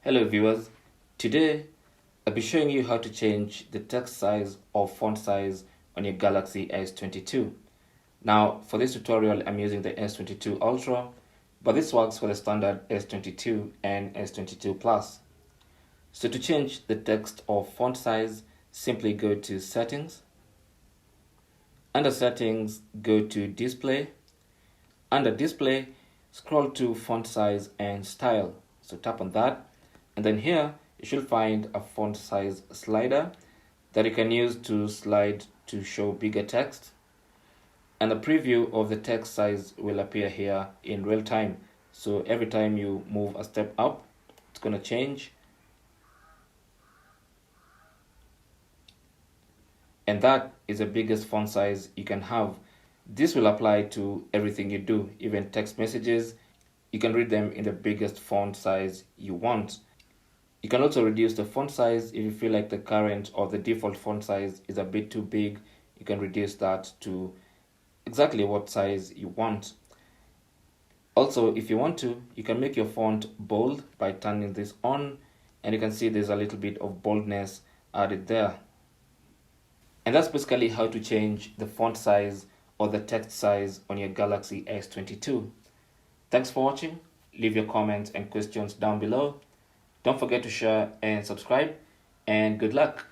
Hello viewers, today I'll be showing you how to change the text size or font size on your Galaxy S22. Now for this tutorial I'm using the S22 Ultra, but this works for the standard S22 and S22 Plus. So to change the text or font size, simply go to Settings. Under Settings, go to Display. Under Display, scroll to Font Size and Style. So tap on that. And then here, you should find a font size slider that you can use to slide to show bigger text. And a preview of the text size will appear here in real time. So every time you move a step up, it's going to change. And that is the biggest font size you can have. This will apply to everything you do, even text messages. You can read them in the biggest font size you want. You can also reduce the font size if you feel like the current or the default font size is a bit too big. You can reduce that to exactly what size you want. Also, if you want to, you can make your font bold by turning this on, and you can see there's a little bit of boldness added there. And that's basically how to change the font size or the text size on your Galaxy S22. Thanks for watching. Leave your comments and questions down below. Don't forget to share and subscribe, and good luck.